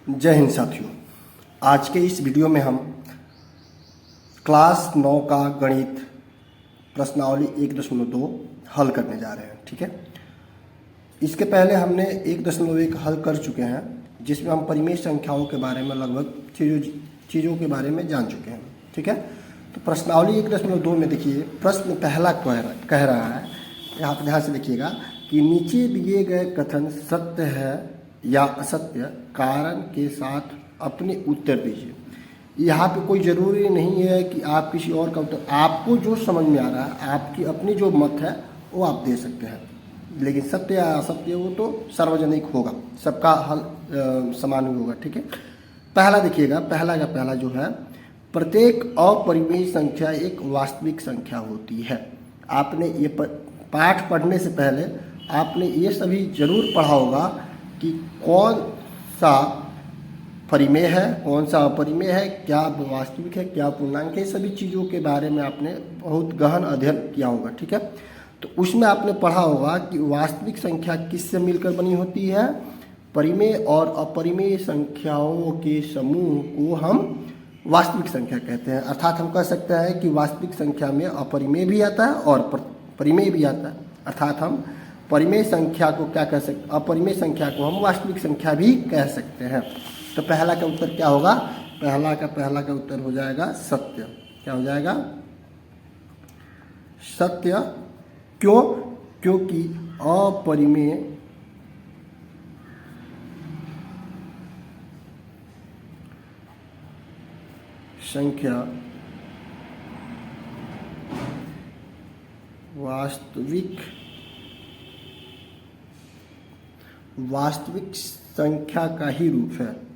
जय हिंद साथियों। आज के इस वीडियो में हम क्लास 9 का गणित प्रश्नावली 1.2 हल करने जा रहे हैं। ठीक है, इसके पहले हमने 1.1 हल कर चुके हैं, जिसमें हम परिमेय संख्याओं के बारे में लगभग चीज़ों के बारे में जान चुके हैं। ठीक है, तो प्रश्नावली 1.2 में देखिए, प्रश्न पहला कह रहा है, यहाँ पर ध्यान से देखिएगा कि नीचे दिए गए कथन सत्य है या असत्य कारण के साथ अपने उत्तर दीजिए। यहाँ पे कोई ज़रूरी नहीं है कि आप किसी और का उत्तर, आपको जो समझ में आ रहा है, आपकी अपनी जो मत है वो आप दे सकते हैं, लेकिन सत्य या असत्य वो तो सार्वजनिक होगा, सबका हल समान ही होगा। ठीक है, पहला देखिएगा, पहला का पहला जो है, प्रत्येक अपरिमेय संख्या एक वास्तविक संख्या होती है। आपने ये पाठ पढ़ने से पहले आपने ये सभी जरूर पढ़ा होगा कि कौन सा परिमेय है, कौन सा अपरिमेय है, क्या वास्तविक है, क्या पूर्णांक है, सभी चीज़ों के बारे में आपने बहुत गहन अध्ययन किया होगा। ठीक है, तो उसमें आपने पढ़ा होगा कि वास्तविक संख्या किससे मिलकर बनी होती है, परिमेय और अपरिमेय संख्याओं के समूह को हम वास्तविक संख्या कहते हैं। अर्थात हम कह सकते हैं कि वास्तविक संख्या में अपरिमेय भी आता है और परिमेय भी आता है। अर्थात हम परिमेय संख्या को क्या कह सकते, अपरिमेय संख्या को हम वास्तविक संख्या भी कह सकते हैं। तो पहला का उत्तर क्या होगा, पहला का उत्तर हो जाएगा सत्य। क्या हो जाएगा, सत्य। क्यों? क्योंकि अपरिमेय संख्या वास्तविक संख्या का ही रूप है।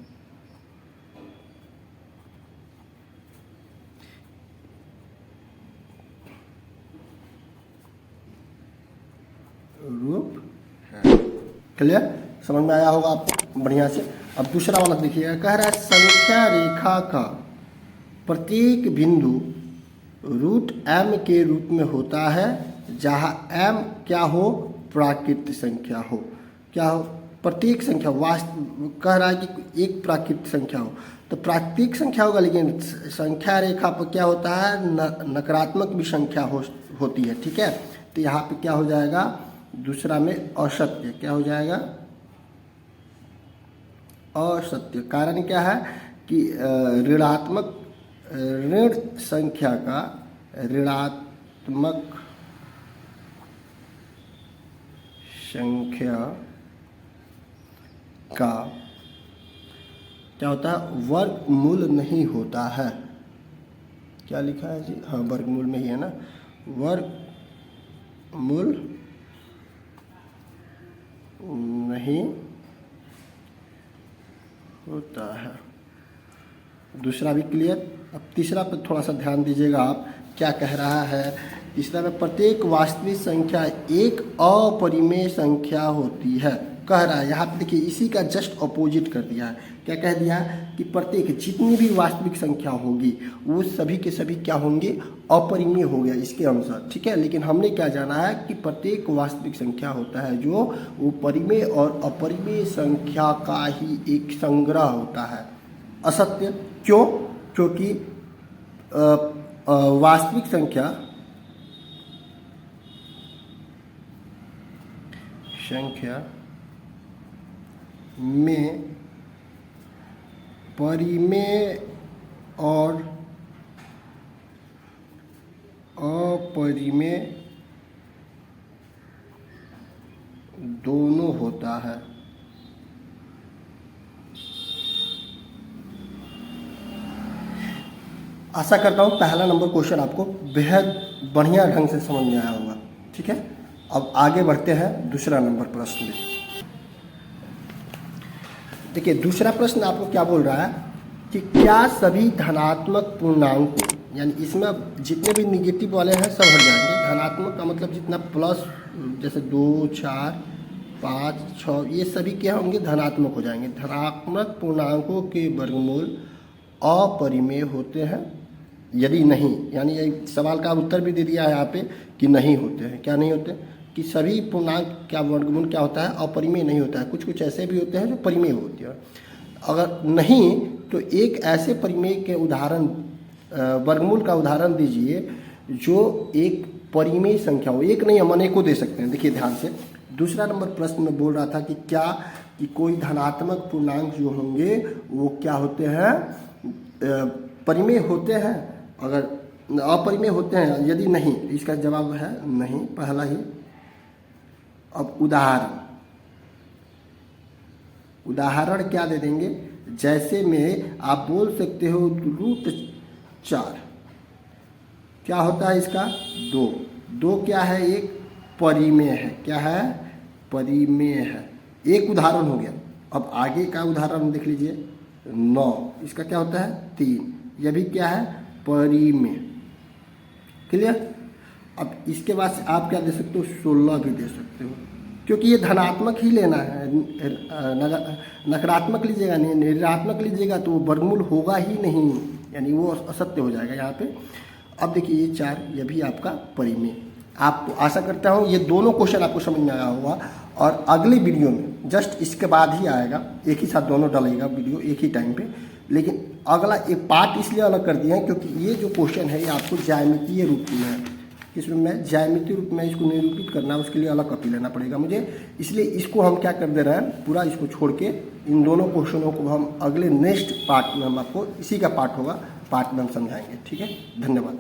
क्लियर, समझ में आया होगा आपको बढ़िया से। अब दूसरा वाला देखिएगा, कह रहा है संख्या रेखा का प्रत्येक बिंदु √m के रूप में होता है, जहाँ m क्या हो, प्राकृत संख्या हो। क्या हो, प्रत्येक संख्या कह रहा है कि एक प्राकृत संख्या हो, तो प्राकृतिक संख्या होगा, लेकिन संख्या रेखा पर क्या होता है, नकारात्मक भी संख्या होती है। ठीक है, तो यहाँ पे क्या हो जाएगा, दूसरा में असत्य। क्या हो जाएगा, असत्य। कारण क्या है कि ऋणात्मक ऋण संख्या का ऋणात्मक संख्या का क्या होता है, वर्गमूल नहीं होता है। क्या लिखा है जी, हाँ वर्गमूल में ही है ना, वर्गमूल नहीं होता है। दूसरा भी क्लियर। अब तीसरा पर थोड़ा सा ध्यान दीजिएगा आप, क्या कह रहा है तीसरा में, प्रत्येक वास्तविक संख्या एक अपरिमेय संख्या होती है। कह रहा है यहाँ पे देखिए, इसी का जस्ट अपोजिट कर दिया है। क्या कह दिया कि प्रत्येक जितनी भी वास्तविक संख्या होगी वो सभी के सभी क्या होंगे, अपरिमेय हो गया इसके अनुसार। ठीक है, लेकिन हमने क्या जाना है कि प्रत्येक वास्तविक संख्या होता है जो वो परिमेय और अपरिमेय संख्या का ही एक संग्रह होता है। असत्य। क्यों? क्योंकि वास्तविक संख्या में परिमेय और अपरिमेय दोनों होता है। आशा करता हूँ पहला नंबर क्वेश्चन आपको बेहद बढ़िया ढंग से समझ में आया होगा। ठीक है, अब आगे बढ़ते हैं दूसरा नंबर प्रश्न में। देखिए, दूसरा प्रश्न आपको क्या बोल रहा है कि क्या सभी धनात्मक पूर्णांकों, यानी इसमें जितने भी निगेटिव वाले हैं सब हट जाएंगे। धनात्मक का मतलब जितना प्लस, जैसे 2, 4, 5, 6, ये सभी क्या होंगे, धनात्मक हो जाएंगे। धनात्मक पूर्णांकों के वर्गमूल अपरिमेय होते हैं यदि नहीं, यानी ये सवाल का उत्तर भी दे दिया है यहाँ पे कि नहीं होते हैं। क्या नहीं होते, कि सभी पूर्णांक क्या वर्गमूल क्या होता है, अपरिमेय नहीं होता है। कुछ कुछ ऐसे भी होते हैं जो परिमेय होते हैं। अगर नहीं तो एक ऐसे परिमेय के उदाहरण वर्गमूल का उदाहरण दीजिए जो एक परिमेय संख्या हो। एक नहीं, हम अनेकों दे सकते हैं। देखिए ध्यान से, दूसरा नंबर प्रश्न में बोल रहा था कि क्या कि कोई धनात्मक पूर्णांक जो होंगे वो क्या होते हैं, परिमेय होते हैं। अगर अपरिमेय होते हैं, यदि नहीं, इसका जवाब है नहीं, पहला ही। अब उदाहरण क्या दे देंगे, जैसे में आप बोल सकते हो √4 क्या होता है इसका, 2 क्या है, एक परिमेय है। क्या है, परिमेय है। एक उदाहरण हो गया। अब आगे का उदाहरण देख लीजिए, 9, इसका क्या होता है, 3, यह भी क्या है, परिमेय। क्लियर। अब इसके बाद आप क्या दे सकते हो, 16 भी दे सकते हो, क्योंकि ये धनात्मक ही लेना है। नकारात्मक लीजिएगा नहीं, ऋणात्मक लीजिएगा तो वो वर्गमूल होगा ही नहीं, यानी वो असत्य हो जाएगा यहाँ पे। अब देखिए ये 4, ये भी आपका परिमेय। आपको आशा करता हूँ ये दोनों क्वेश्चन आपको समझ में आया होगा, और अगले वीडियो में जस्ट इसके बाद ही आएगा, एक ही साथ दोनों डालेगा वीडियो एक ही टाइम पे। लेकिन अगला एक पार्ट इसलिए अलग कर दिया है क्योंकि ये जो क्वेश्चन है ये आपको ज्यामितीय रूप में है। इसमें मैं ज्यामितीय रूप में इसको निरूपित करना है, उसके लिए अलग कॉपी लेना पड़ेगा मुझे। इसलिए इसको हम क्या कर दे रहे हैं, पूरा इसको छोड़ के इन दोनों क्वेश्चनों को हम अगले नेक्स्ट पार्ट में, हम आपको इसी का पार्ट होगा, पार्ट में हम समझाएंगे। ठीक है, धन्यवाद।